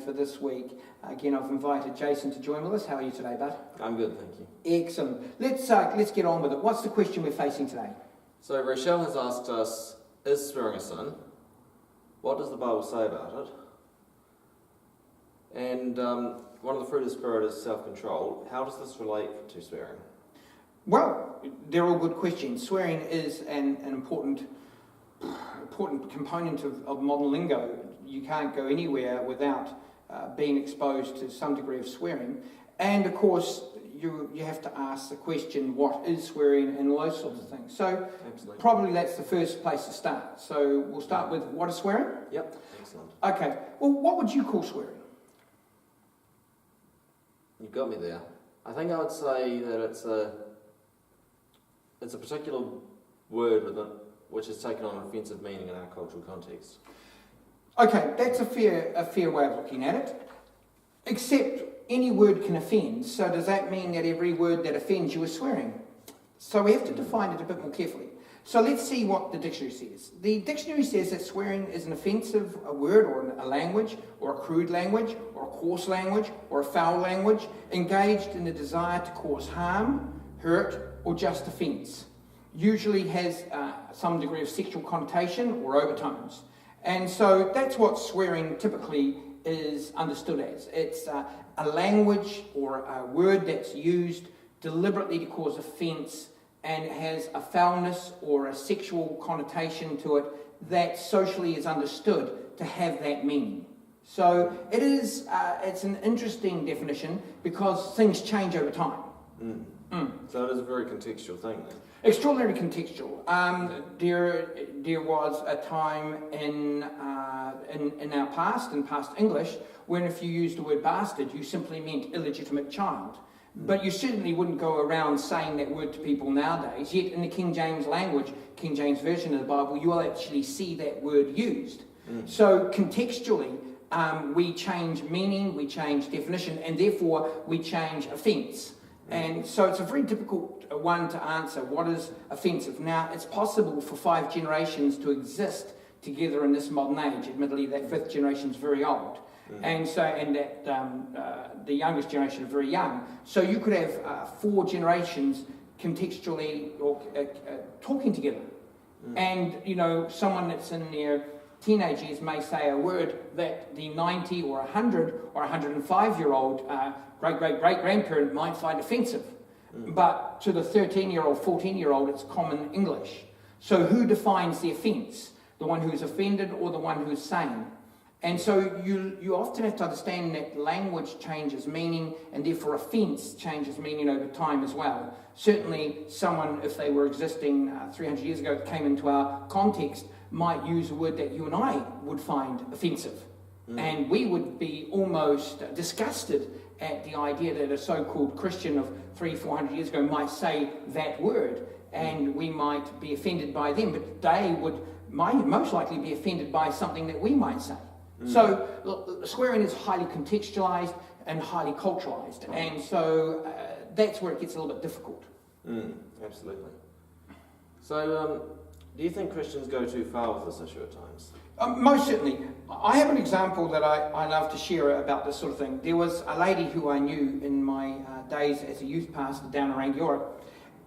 for this week. Again, I've invited Jason to join with us. How are you today, bud? I'm good, thank you. Excellent. Let's get on with it. What's the question we're facing today? So Rochelle has asked us, is swearing a sin? What does the Bible say about it? And one of the fruit of the Spirit is self-control. How does this relate to swearing? Well, they're all good questions. Swearing is an important component of modern lingo. You can't go anywhere without being exposed to some degree of swearing. And of course, you have to ask the question, what is swearing, and all those sorts of things. So Absolutely. Probably that's the first place to start. So we'll start with, what is swearing? Yep, excellent. Okay, well, what would you call swearing? You got me there. I think I would say that it's a particular word which has taken on an offensive meaning in our cultural context. Okay, that's a fair way of looking at it. Except any word can offend, so does that mean that every word that offends you is swearing? So we have to define it a bit more carefully. So let's see what the dictionary says. The dictionary says that swearing is an offensive word or a language, or a crude language, or a coarse language, or a foul language, engaged in the desire to cause harm, hurt, or just offence. Usually has some degree of sexual connotation or overtones. And so that's what swearing typically is understood as. It's a language or a word that's used deliberately to cause offence, and it has a foulness or a sexual connotation to it that socially is understood to have that meaning. So it's an interesting definition because things change over time. So it is a very contextual thing then. Extraordinarily contextual. There was a time in our past, in past English, when if you used the word bastard, you simply meant illegitimate child. But you certainly wouldn't go around saying that word to people nowadays. Yet in the King James language, King James Version of the Bible, you will actually see that word used. So contextually, we change meaning, we change definition, and therefore we change offence. And so it's a very difficult one to answer. What is offensive? Now, it's possible for 5 generations to exist together in this modern age. Admittedly, that 5th generation is very old. And that the youngest generation are very young. So you could have 4 generations contextually or talking together. And, someone that's in their teenage years may say a word that the 90 or 100 or 105-year-old great-great-great-grandparent might find offensive. But to the 13-year-old, 14-year-old, it's common English. So who defines the offence? The one who's offended or the one who's sane? And so you often have to understand that language changes meaning, and therefore offence changes meaning over time as well. Certainly someone, if they were existing 300 years ago, that came into our context, might use a word that you and I would find offensive. And we would be almost disgusted at the idea that a so-called Christian of 300-400 years ago might say that word, and we might be offended by them, but they might most likely be offended by something that we might say. So swearing is highly contextualized and highly culturalized, and so that's where it gets a little bit difficult. Absolutely. So do you think Christians go too far with this issue at times? Most certainly. I have an example that I love to share about this sort of thing. There was a lady who I knew in my days as a youth pastor down in Rangiora,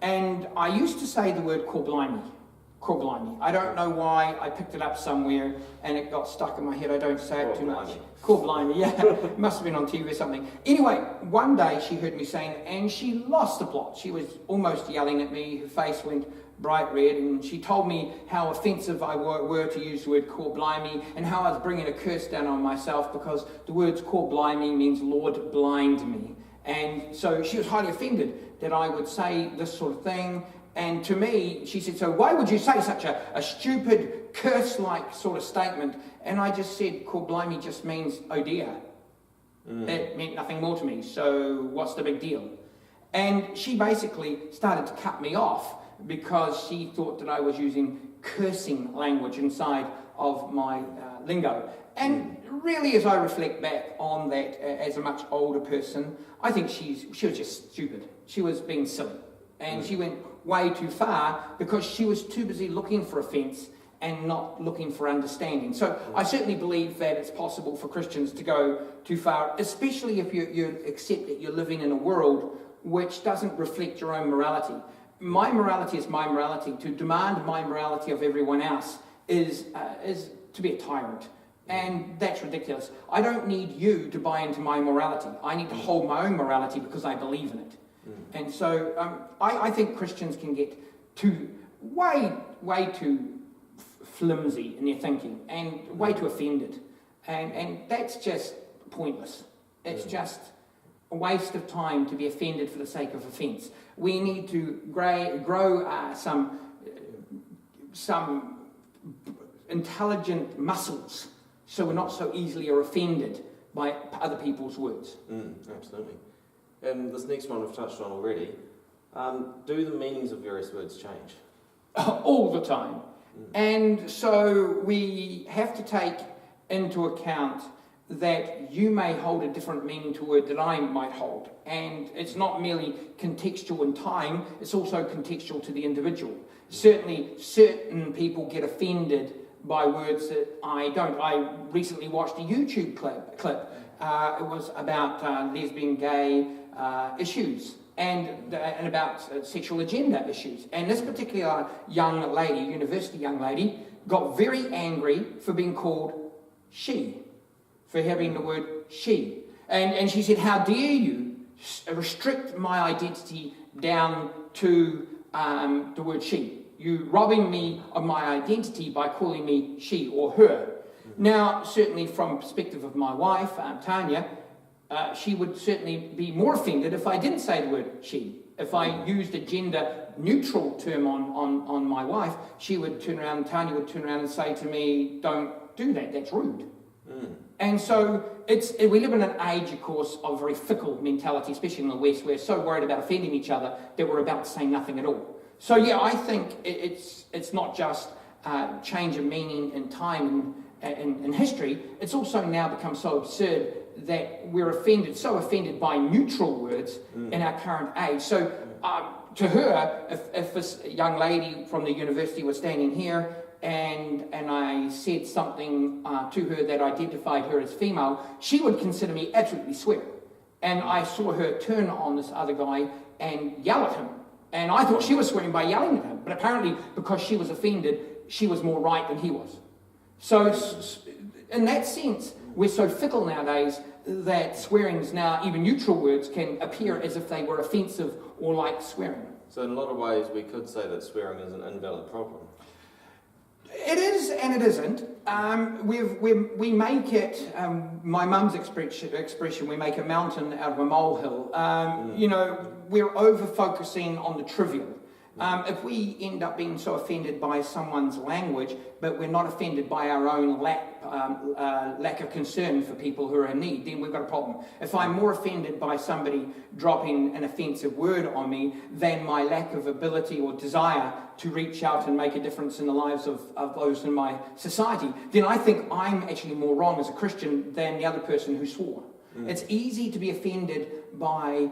and I used to say the word "corblimey." I don't know why. I picked it up somewhere and it got stuck in my head. I don't say it too much. Corblimey, yeah. It must have been on TV or something. Anyway, one day she heard me saying it and she lost the plot. She was almost yelling at me. Her face went bright red, and she told me how offensive I were to use the word corblimey, and how I was bringing a curse down on myself because the words corblimey means Lord blind me. And so she was highly offended that I would say this sort of thing. And to me, she said, so why would you say such a stupid, curse-like sort of statement? And I just said, corblimey just means, oh dear. It meant nothing more to me, so what's the big deal? And she basically started to cut me off because she thought that I was using cursing language inside of my lingo. And really, as I reflect back on that as a much older person, I think she was just stupid. She was being silly. And she went way too far because she was too busy looking for offence and not looking for understanding. So I certainly believe that it's possible for Christians to go too far, especially if you accept that you're living in a world which doesn't reflect your own morality. My morality is my morality. To demand my morality of everyone else is to be a tyrant. And that's ridiculous. I don't need you to buy into my morality. I need to hold my own morality because I believe in it. And so I think Christians can get way too flimsy in their thinking and way too offended. And that's just pointless. It's just a waste of time to be offended for the sake of offence. We need to grow some intelligent muscles so we're not so easily offended by other people's words. Absolutely. And this next one we've touched on already. Do the meanings of various words change? All the time. And so we have to take into account that you may hold a different meaning to a word that I might hold. And it's not merely contextual in time, it's also contextual to the individual. Certainly, certain people get offended by words that I don't. I recently watched a YouTube clip. It was about lesbian, gay issues and about sexual agenda issues. And this particular young lady, university young lady, got very angry for being called she, for having the word she. And she said, how dare you restrict my identity down to the word she. You robbing me of my identity by calling me she or her. Now, certainly from the perspective of my wife, Tanya, she would certainly be more offended if I didn't say the word she. If I used a gender-neutral term on my wife, Tanya would turn around and say to me, don't do that, that's rude. And so we live in an age, of course, of very fickle mentality, especially in the West. We're so worried about offending each other that we're about to say nothing at all. So yeah, I think it's not just change of meaning in time and in history. It's also now become so absurd that we're so offended by neutral words in our current age. So to her, if this young lady from the university was standing here and I said something to her that identified her as female, she would consider me absolutely swearing. And I saw her turn on this other guy and yell at him. And I thought she was swearing by yelling at him. But apparently, because she was offended, she was more right than he was. So in that sense, we're so fickle nowadays that swearings now, even neutral words, can appear as if they were offensive or like swearing. So in a lot of ways, we could say that swearing is an invalid problem. It is and it isn't. We make it, my mum's expression, we make a mountain out of a molehill. We're over-focusing on the trivial. If we end up being so offended by someone's language, but we're not offended by our own lack of concern for people who are in need, then we've got a problem. If I'm more offended by somebody dropping an offensive word on me than my lack of ability or desire to reach out and make a difference in the lives of those in my society, then I think I'm actually more wrong as a Christian than the other person who swore. It's easy to be offended by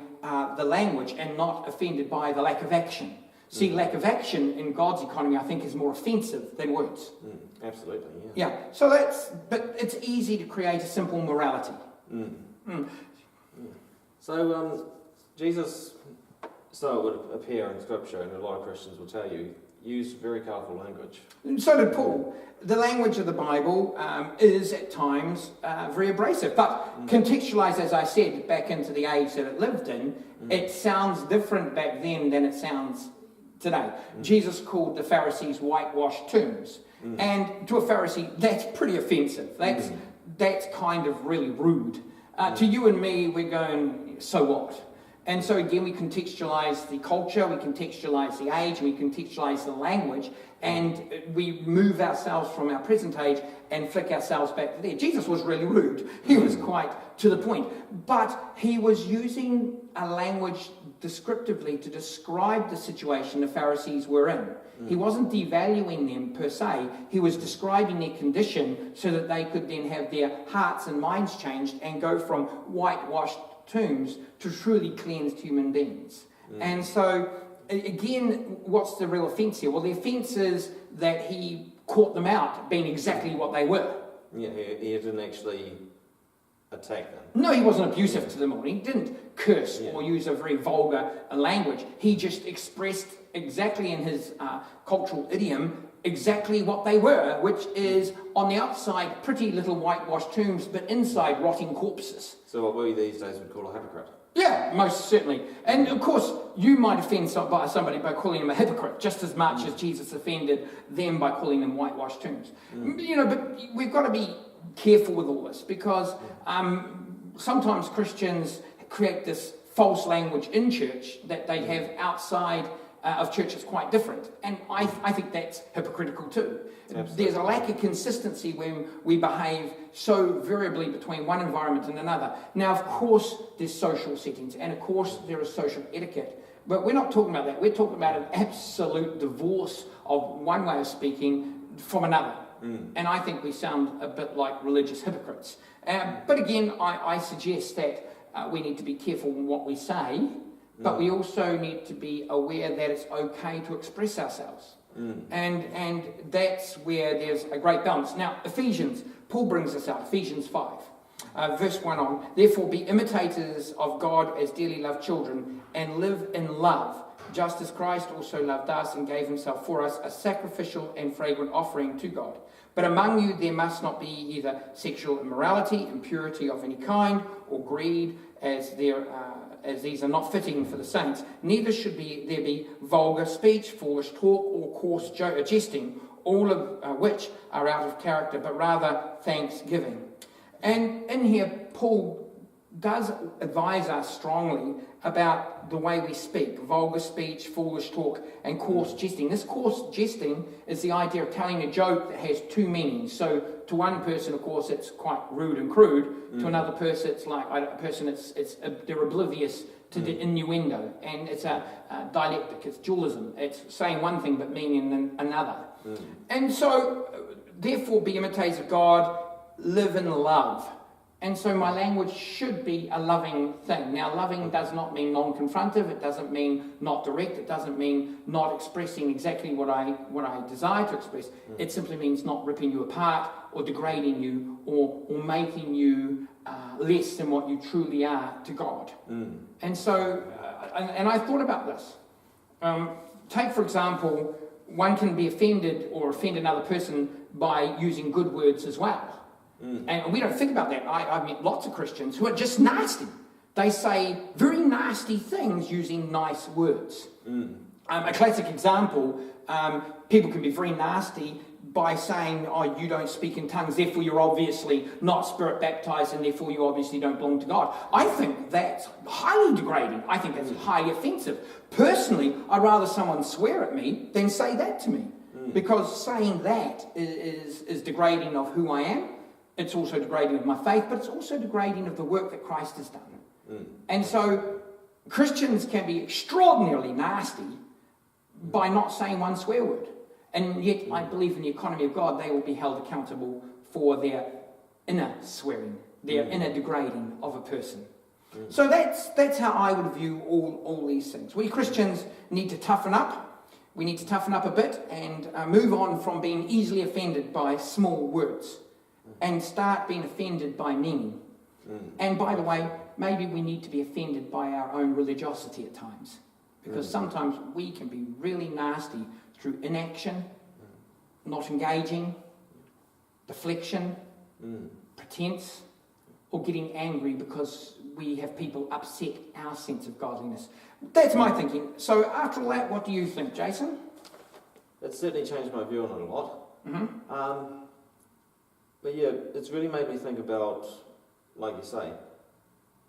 the language and not offended by the lack of action. See, lack of action in God's economy, I think, is more offensive than words. Absolutely, yeah. Yeah, so but it's easy to create a simple morality. So, Jesus, so it would appear in Scripture, and a lot of Christians will tell you, used very colourful language. And so did Paul. The language of the Bible is at times very abrasive, but contextualised, as I said, back into the age that it lived in, it sounds different back then than it sounds today. Jesus called the Pharisees whitewashed tombs. And to a Pharisee, that's pretty offensive. That's kind of really rude. To you and me, we're going, so what? And so again, we contextualise the culture, we contextualise the age, we contextualise the language, and we move ourselves from our present age and flick ourselves back to there. Jesus was really rude. He was quite to the point. But he was using a language descriptively to describe the situation the Pharisees were in. He wasn't devaluing them per se. He was describing their condition so that they could then have their hearts and minds changed and go from whitewashed tombs to truly cleansed human beings. And so, again, what's the real offence here? Well, the offence is that he caught them out being exactly what they were. Yeah, he didn't actually attack them. No, he wasn't abusive to them, or he didn't curse or use a very vulgar language. He just expressed exactly in his cultural idiom exactly what they were, which is on the outside pretty little whitewashed tombs, but inside rotting corpses. So what we these days would call a hypocrite. Yeah, most certainly. And of course, you might offend somebody by calling them a hypocrite, just as much as Jesus offended them by calling them whitewashed tombs. You know, but we've got to be careful with all this, because sometimes Christians create this false language in church that they have outside of church is quite different. And I think that's hypocritical too. Absolutely. There's a lack of consistency when we behave so variably between one environment and another. Now, of course, there's social settings, and of course, there is social etiquette. But we're not talking about that. We're talking about an absolute divorce of one way of speaking from another. And I think we sound a bit like religious hypocrites. But again, I suggest that we need to be careful in what we say, but we also need to be aware that it's okay to express ourselves. And that's where there's a great balance. Now, Ephesians, Paul brings us out, Ephesians 5, verse 1 on, therefore be imitators of God as dearly loved children, and live in love, just as Christ also loved us and gave himself for us, a sacrificial and fragrant offering to God. But among you there must not be either sexual immorality, impurity of any kind, or greed, as these are not fitting for the saints. Neither should there be vulgar speech, foolish talk, or coarse jesting, all of which are out of character, but rather thanksgiving. And in here, Paul does advise us strongly about the way we speak: vulgar speech, foolish talk, and coarse jesting. This coarse jesting is the idea of telling a joke that has two meanings. So to one person, of course, it's quite rude and crude. To another person, it's like they're oblivious to the innuendo, and it's a dialectic, it's dualism. It's saying one thing but meaning another. And so, therefore, be imitators of God, live in love. And so my language should be a loving thing. Now, loving does not mean non-confrontive. It doesn't mean not direct. It doesn't mean not expressing exactly what I desire to express. It simply means not ripping you apart or degrading you or making you less than what you truly are to God. And so, and I thought about this. Take, for example, one can be offended or offend another person by using good words as well. And we don't think about that. I've met lots of Christians who are just nasty. They say very nasty things using nice words. A classic example, people can be very nasty by saying, oh, you don't speak in tongues, therefore you're obviously not spirit baptized, and therefore you obviously don't belong to God. I think that's highly degrading. I think that's highly offensive. Personally, I'd rather someone swear at me than say that to me. Because saying that is degrading of who I am. It's also degrading of my faith, but it's also degrading of the work that Christ has done. And so Christians can be extraordinarily nasty by not saying one swear word. And yet I believe in the economy of God, they will be held accountable for their inner swearing, their inner degrading of a person. So that's how I would view all these things. We Christians need to toughen up. We need to toughen up a bit and move on from being easily offended by small words, and start being offended by meaning. And by the way, maybe we need to be offended by our own religiosity at times, because sometimes we can be really nasty through inaction, not engaging, deflection, pretense, or getting angry because we have people upset our sense of godliness. That's my thinking. So after all that, what do you think, Jason? It's certainly changed my view on it a lot. But yeah, it's really made me think about, like you say,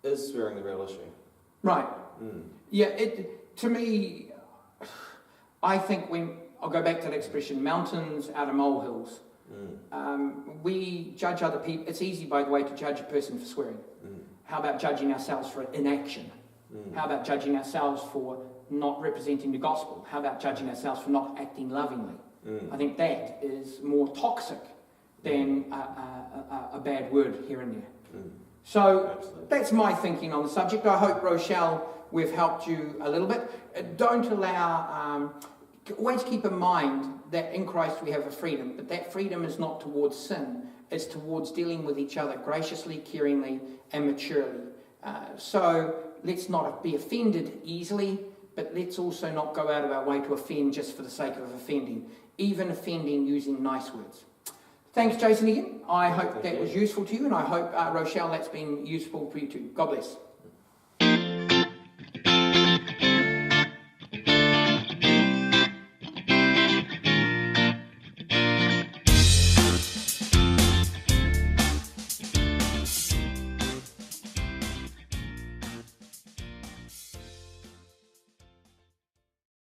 is swearing the real issue? Right. Yeah, to me, I think when, I'll go back to that expression, mountains out of molehills. We judge other people. It's easy, by the way, to judge a person for swearing. How about judging ourselves for inaction? How about judging ourselves for not representing the gospel? How about judging ourselves for not acting lovingly? I think that is more toxic than a bad word here and there. So that's my thinking on the subject. I hope, Rochelle, we've helped you a little bit. Don't allow always keep in mind that in Christ we have a freedom, but that freedom is not towards sin. It's towards dealing with each other graciously, caringly, and maturely. So let's not be offended easily, but let's also not go out of our way to offend just for the sake of offending, even offending using nice words. Thanks, Jason, again. I hope that was useful to you, and I hope, Rochelle, that's been useful for you too. God bless.